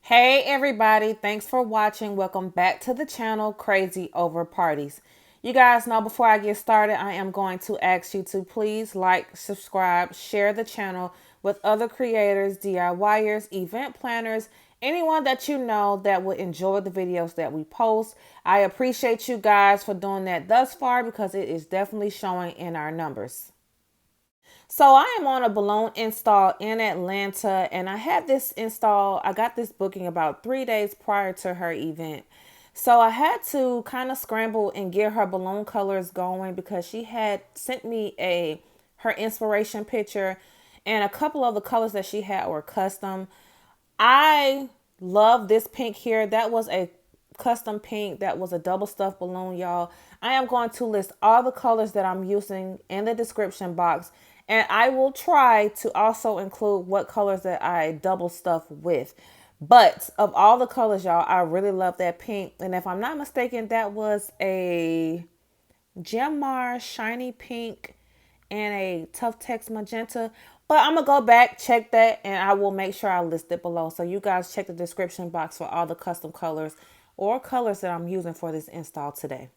Hey everybody, thanks for watching. Welcome back to the channel Crazy Over Parties. You guys know before I get started, I am going to ask you to please like, subscribe, share the channel with other creators, DIYers, event planners, anyone that you know that would enjoy the videos that we post. I appreciate you guys for doing that thus far because it is definitely showing in our numbers. So I am on a balloon install in Atlanta, and I had this install. I got this booking about 3 days prior to her event. So I had to kind of scramble and get her balloon colors going because she had sent me her inspiration picture, and a couple of the colors that she had were custom. I love this pink here. That was a custom pink. That was a double stuffed balloon, y'all. I am going to list all the colors that I'm using in the description box. And I will try to also include what colors that I double stuff with. But of all the colors, y'all, I really love that pink. And if I'm not mistaken, that was a Gemar shiny pink and a Tuftex magenta. But I'm going to go back, check that, and I will make sure I list it below. So you guys check the description box for all the custom colors or colors that I'm using for this install today.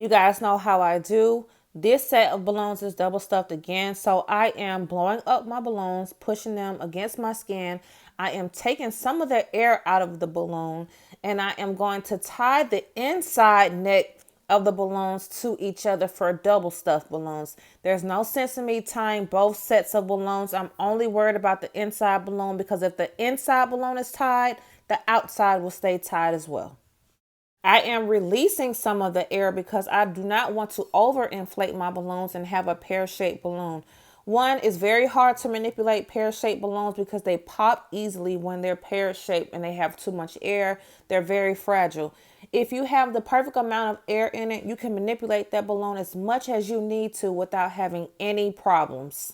You guys know how I do. This set of balloons is double stuffed again. So I am blowing up my balloons, pushing them against my skin. I am taking some of the air out of the balloon, and I am going to tie the inside neck of the balloons to each other for double stuffed balloons. There's no sense in me tying both sets of balloons. I'm only worried about the inside balloon because if the inside balloon is tied, the outside will stay tied as well. I am releasing some of the air because I do not want to overinflate my balloons and have a pear-shaped balloon. One, is very hard to manipulate pear-shaped balloons because they pop easily when they're pear-shaped and they have too much air. They're very fragile. If you have the perfect amount of air in it, you can manipulate that balloon as much as you need to without having any problems.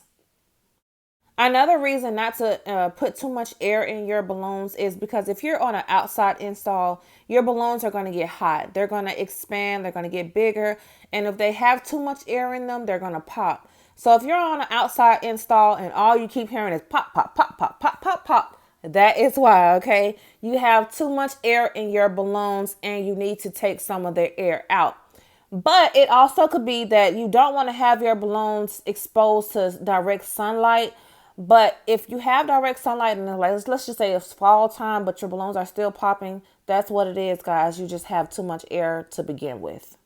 Another reason not to put too much air in your balloons is because if you're on an outside install, your balloons are going to get hot. They're going to expand. They're going to get bigger. And if they have too much air in them, they're going to pop. So if you're on an outside install and all you keep hearing is pop, pop, pop, pop, pop, pop, pop, that is why, okay? You have too much air in your balloons and you need to take some of their air out. But it also could be that you don't want to have your balloons exposed to direct sunlight. But if you have direct sunlight and let's just say it's fall time, but your balloons are still popping, that's what it is, guys. You just have too much air to begin with.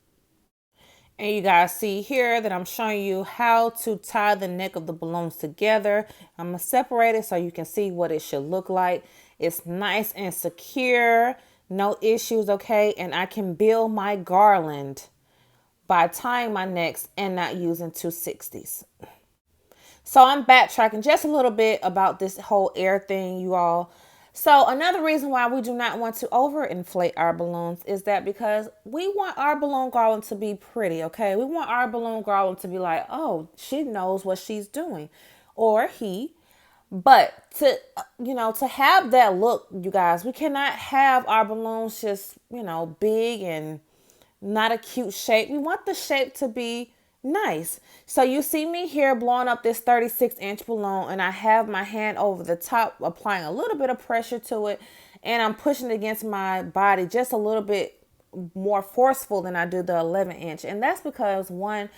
And you guys see here that I'm showing you how to tie the neck of the balloons together. I'm going to separate it so you can see what it should look like. It's nice and secure, no issues, okay? And I can build my garland by tying my necks and not using 260s. So I'm backtracking just a little bit about this whole air thing, you all. So another reason why we do not want to overinflate our balloons is that because we want our balloon garland to be pretty, okay? We want our balloon garland to be like, oh, she knows what she's doing, or he. But to have that look, you guys, we cannot have our balloons just, big and not a cute shape. We want the shape to be nice. So you see me here blowing up this 36-inch balloon, and I have my hand over the top, applying a little bit of pressure to it, and I'm pushing it against my body just a little bit more forceful than I do the 11-inch. And that's because, one,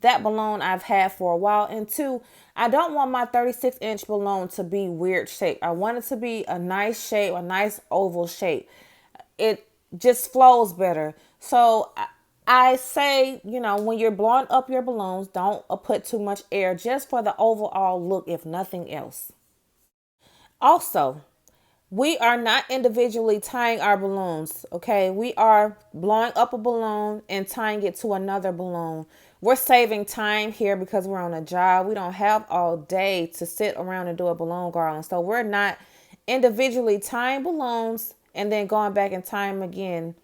that balloon I've had for a while, and two, I don't want my 36-inch balloon to be weird shape. I want it to be a nice shape, a nice oval shape. It just flows better. So I say, when you're blowing up your balloons, don't put too much air just for the overall look, if nothing else. Also, we are not individually tying our balloons, okay? We are blowing up a balloon and tying it to another balloon. We're saving time here because we're on a job. We don't have all day to sit around and do a balloon garland. So we're not individually tying balloons and then going back and tying them again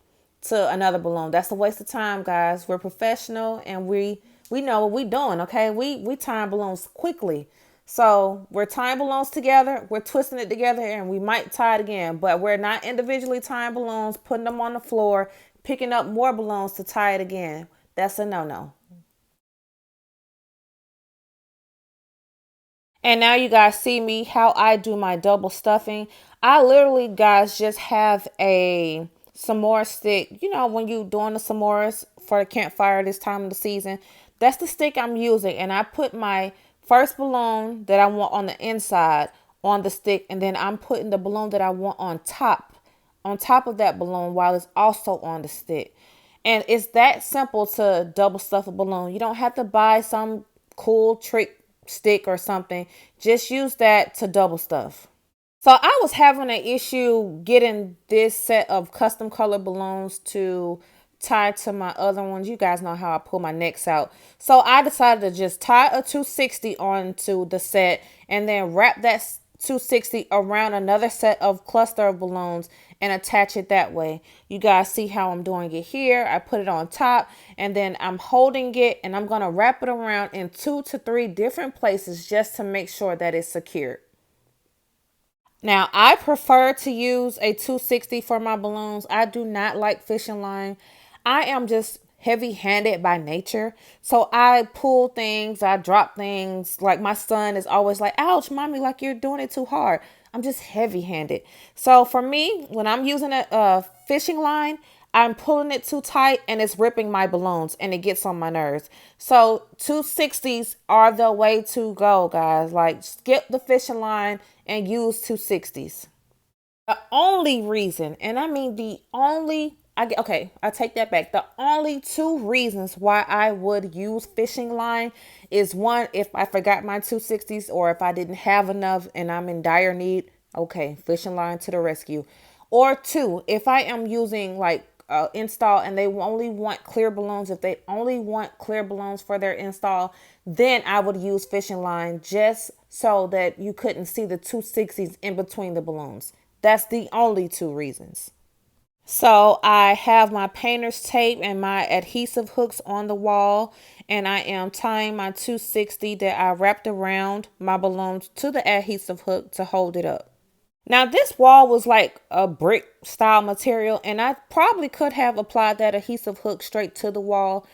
to another balloon. That's a waste of time, guys. We're professional and we know what we're doing, okay? We tying balloons quickly. So we're tying balloons together, we're twisting it together, and we might tie it again, but we're not individually tying balloons, putting them on the floor, picking up more balloons to tie it again. That's a no-no. And now you guys see me how I do my double stuffing. I literally, guys, just have a s'more stick. You know, when you doing the s'mores for the campfire this time of the season, that's the stick I'm using. And I put my first balloon that I want on the inside on the stick, and then I'm putting the balloon that I want on top of that balloon while it's also on the stick. And it's that simple to double stuff a balloon. You don't have to buy some cool trick stick or something. Just use that to double stuff. So I was having an issue getting this set of custom color balloons to tie to my other ones. You guys know how I pull my necks out. So I decided to just tie a 260 onto the set and then wrap that 260 around another set of cluster of balloons and attach it that way. You guys see how I'm doing it here. I put it on top and then I'm holding it and I'm going to wrap it around in 2 to 3 different places just to make sure that it's secured. Now, I prefer to use a 260 for my balloons. I do not like fishing line. I am just heavy-handed by nature. So I pull things, I drop things. Like my son is always like, ouch, mommy, like you're doing it too hard. I'm just heavy-handed. So for me, when I'm using a fishing line, I'm pulling it too tight and it's ripping my balloons and it gets on my nerves. So 260s are the way to go, guys. Like skip the fishing line and use 260s. The only reason, and I mean the only, I take that back. The only 2 reasons why I would use fishing line is one, if I forgot my 260s or if I didn't have enough and I'm in dire need, okay, fishing line to the rescue. Or 2, if I am using like install and they only want clear balloons, if they only want clear balloons for their install, then I would use fishing line just so that you couldn't see the 260s in between the balloons. That's the only 2 reasons. So I have my painter's tape and my adhesive hooks on the wall, and I am tying my 260 that I wrapped around my balloons to the adhesive hook to hold it up. Now this wall was like a brick style material, and I probably could have applied that adhesive hook straight to the wall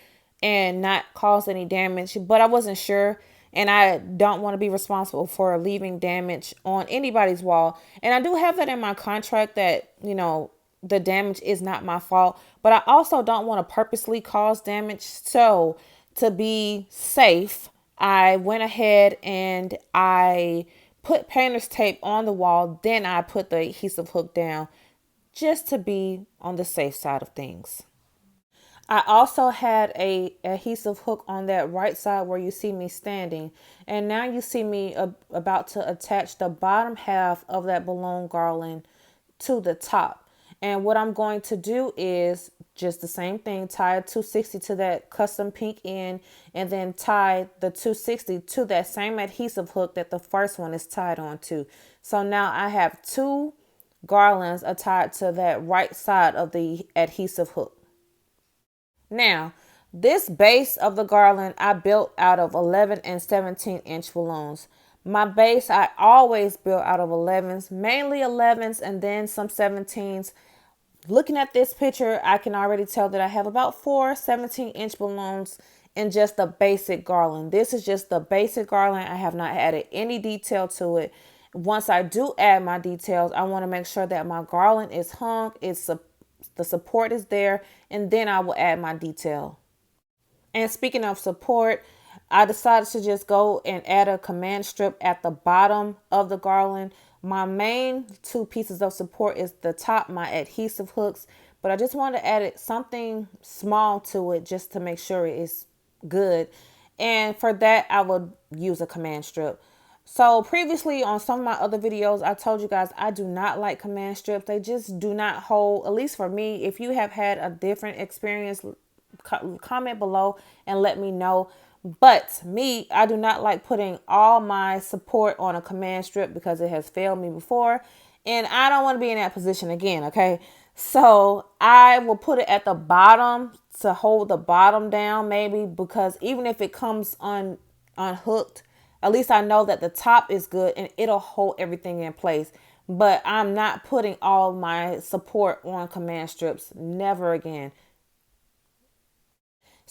and not cause any damage, but I wasn't sure. And I don't want to be responsible for leaving damage on anybody's wall. And I do have that in my contract that, you know, the damage is not my fault, but I also don't want to purposely cause damage. So to be safe, I went ahead and I put painter's tape on the wall. Then I put the adhesive hook down just to be on the safe side of things. I also had a adhesive hook on that right side where you see me standing. And now you see me about to attach the bottom half of that balloon garland to the top. And what I'm going to do is just the same thing, tie a 260 to that custom pink end and then tie the 260 to that same adhesive hook that the first one is tied onto. So now I have 2 garlands tied to that right side of the adhesive hook. Now, this base of the garland I built out of 11 and 17-inch balloons. My base I always built out of 11s, mainly 11s and then some 17s. Looking at this picture, I can already tell that I have about 4 17-inch balloons in just the basic garland. This is just the basic garland. I have not added any detail to it. Once I do add my details, I want to make sure that my garland is hung, the support is there, and then I will add my detail. And speaking of support, I decided to just go and add a command strip at the bottom of the garland. My main 2 pieces of support is the top, my adhesive hooks, but I just wanted to add something small to it just to make sure it is good. And for that, I would use a command strip. So previously on some of my other videos, I told you guys I do not like command strips. They just do not hold, at least for me. If you have had a different experience, comment below and let me know. But me, I do not like putting all my support on a command strip because it has failed me before. And I don't want to be in that position again, okay? So I will put it at the bottom to hold the bottom down maybe, because even if it comes unhooked, at least I know that the top is good and it'll hold everything in place. But I'm not putting all my support on command strips. Never again.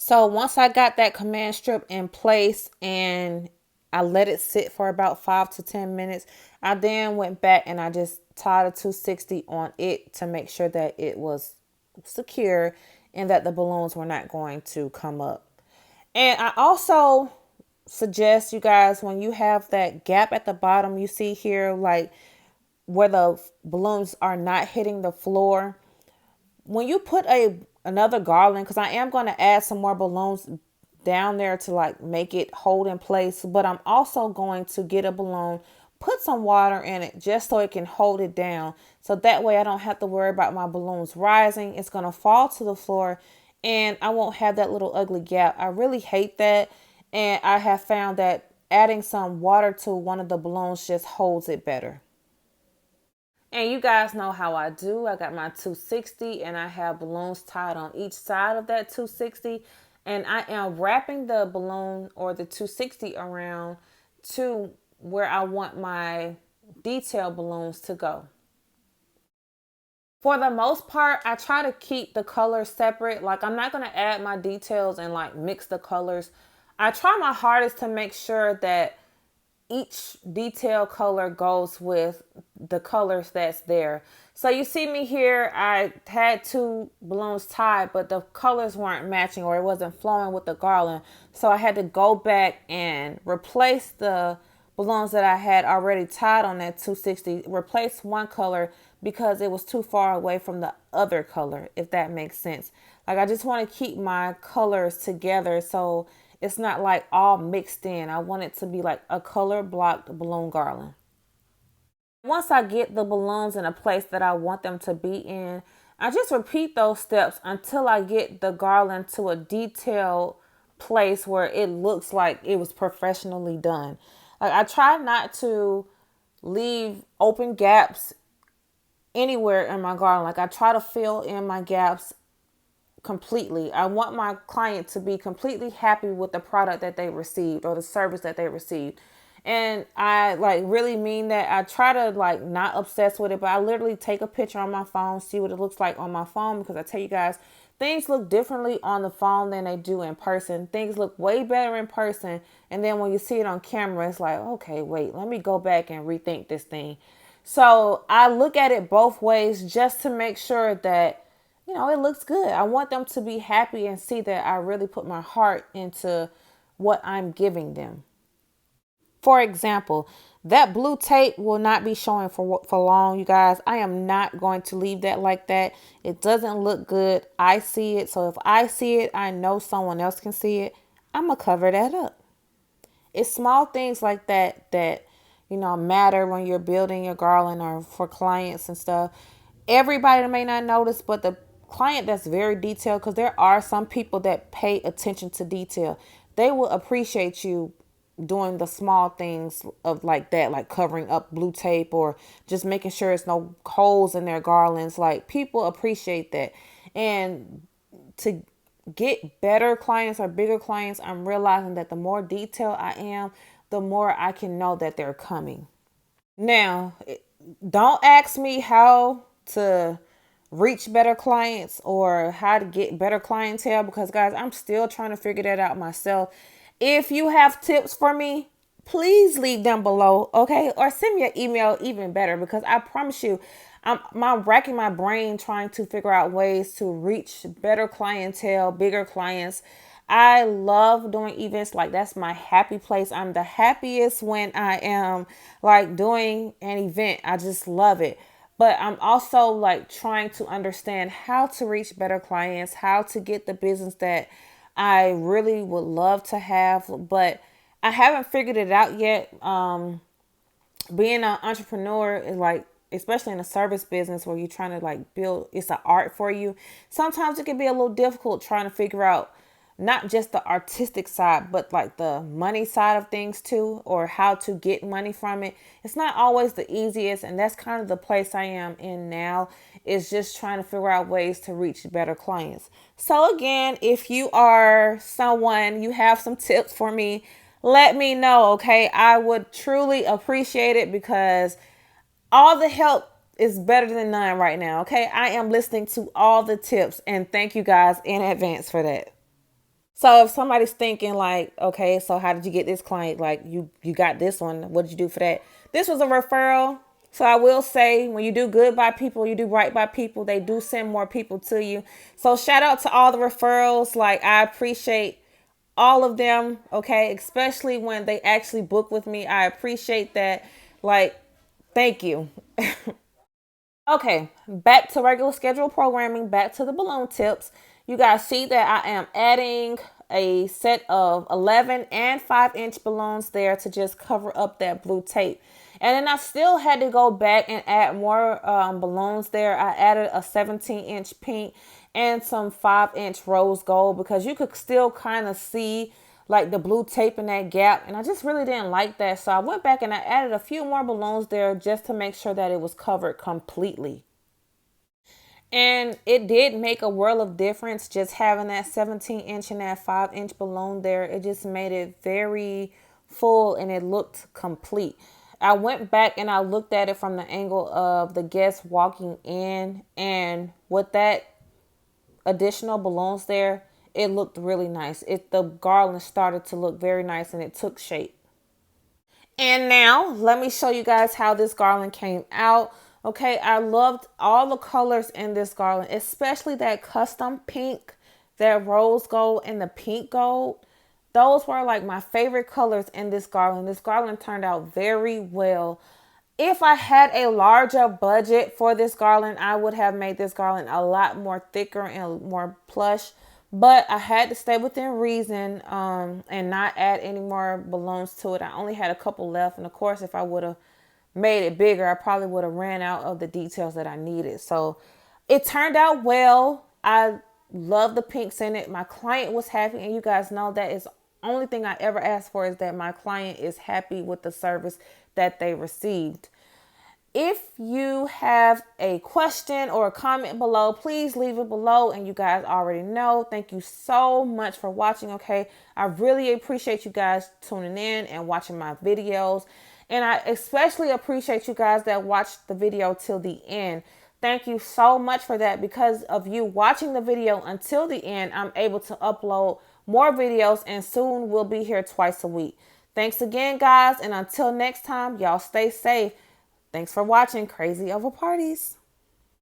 So once I got that command strip in place and I let it sit for about 5 to 10 minutes. I then went back and I just tied a 260 on it to make sure that it was secure and that the balloons were not going to come up. And I also suggest you guys, when you have that gap at the bottom, you see here, like where the balloons are not hitting the floor, when you put another garland, because I am going to add some more balloons down there to like make it hold in place, but I'm also going to get a balloon, put some water in it just so it can hold it down, so that way I don't have to worry about my balloons rising. It's going to fall to the floor and I won't have that little ugly gap. I really hate that, and I have found that adding some water to one of the balloons just holds it better. And you guys know how I do. I got my 260 and I have balloons tied on each side of that 260. And I am wrapping the balloon or the 260 around to where I want my detail balloons to go. For the most part, I try to keep the colors separate. Like, I'm not going to add my details and like mix the colors. I try my hardest to make sure that each detail color goes with the colors that's there. So you see me here, I had two balloons tied, but the colors weren't matching or it wasn't flowing with the garland. So I had to go back and replace the balloons that I had already tied on that 260, replace one color because it was too far away from the other color, if that makes sense. Like, I just want to keep my colors together so it's not like all mixed in. I want it to be like a color blocked balloon garland. Once I get the balloons in a place that I want them to be in, I just repeat those steps until I get the garland to a detailed place where it looks like it was professionally done. Like, I try not to leave open gaps anywhere in my garland. Like, I try to fill in my gaps completely. I want my client to be completely happy with the product that they received or the service that they received. And I like really mean that. I try to like not obsess with it, but I literally take a picture on my phone, see what it looks like on my phone, because I tell you guys, things look differently on the phone than they do in person. Things look way better in person. And then when you see it on camera, it's like, okay, wait, let me go back and rethink this thing. So I look at it both ways just to make sure that, you know, it looks good. I want them to be happy and see that I really put my heart into what I'm giving them. For example, that blue tape will not be showing for long, you guys. I am not going to leave that like that. It doesn't look good. I see it. So if I see it, I know someone else can see it. I'm going to cover that up. It's small things like that that, you know, matter when you're building your garland or for clients and stuff. Everybody may not notice, but the client that's very detailed, because there are some people that pay attention to detail, they will appreciate you doing the small things of like that, like covering up blue tape or just making sure it's no holes in their garlands. Like, people appreciate that. And to get better clients or bigger clients, I'm realizing that the more detailed I am, the more I can know that they're coming. Now, don't ask me how to reach better clients or how to get better clientele, because guys, I'm still trying to figure that out myself. If you have tips for me, please leave them below, okay? Or send me an email, even better, because I promise you, I'm racking my brain trying to figure out ways to reach better clientele, bigger clients. I love doing events. Like, that's my happy place. I'm the happiest when I am like doing an event. I just love it. But I'm also like trying to understand how to reach better clients, how to get the business that I really would love to have, but I haven't figured it out yet. Being an entrepreneur is like, especially in a service business where you're trying to like build, it's an art for you. Sometimes it can be a little difficult trying to figure out not just the artistic side, but like the money side of things too, or how to get money from it. It's not always the easiest. And that's kind of the place I am in now, is just trying to figure out ways to reach better clients. So again, if you are someone, you have some tips for me, let me know. Okay. I would truly appreciate it, because all the help is better than none right now. Okay. I am listening to all the tips, and thank you guys in advance for that. So if somebody's thinking like, okay, so how did you get this client? Like you got this one. What did you do for that? This was a referral. So I will say when you do good by people, you do right by people, they do send more people to you. So shout out to all the referrals. Like I appreciate all of them. Okay. Especially when they actually book with me. I appreciate that. Like, thank you. Okay, back to regular schedule programming, back to the balloon tips. You guys see that I am adding a set of 11 and 5-inch balloons there to just cover up that blue tape. And then I still had to go back and add more balloons there. I added a 17-inch pink and some 5-inch rose gold because you could still kind of see like the blue tape in that gap, and I just really didn't like that. So I went back and I added a few more balloons there just to make sure that it was covered completely. And it did make a world of difference just having that 17-inch and that 5-inch balloon there. It just made it very full and it looked complete. I went back and I looked at it from the angle of the guest walking in, and with that additional balloons there, it looked really nice. The garland started to look very nice and it took shape. And now let me show you guys how this garland came out. Okay, I loved all the colors in this garland, especially that custom pink, that rose gold, and the pink gold. Those were like my favorite colors in this garland. This garland turned out very well. If I had a larger budget for this garland, I would have made this garland a lot more thicker and more plush. But I had to stay within reason and not add any more balloons to it. I only had a couple left. And of course, if I would have made it bigger, I probably would have ran out of the details that I needed. So it turned out well. I love the pinks in it. My client was happy. And you guys know that is the only thing I ever asked for, is that my client is happy with the service that they received. If you have a question or a comment below, please leave it below. And you guys already know, thank you so much for watching. Okay, I really appreciate you guys tuning in and watching my videos. And I especially appreciate you guys that watched the video till the end. Thank you so much for that. Because of you watching the video until the end, I'm able to upload more videos, and soon we'll be here twice a week. Thanks again, guys. And until next time, y'all stay safe. Thanks for watching Crazy Over Parties.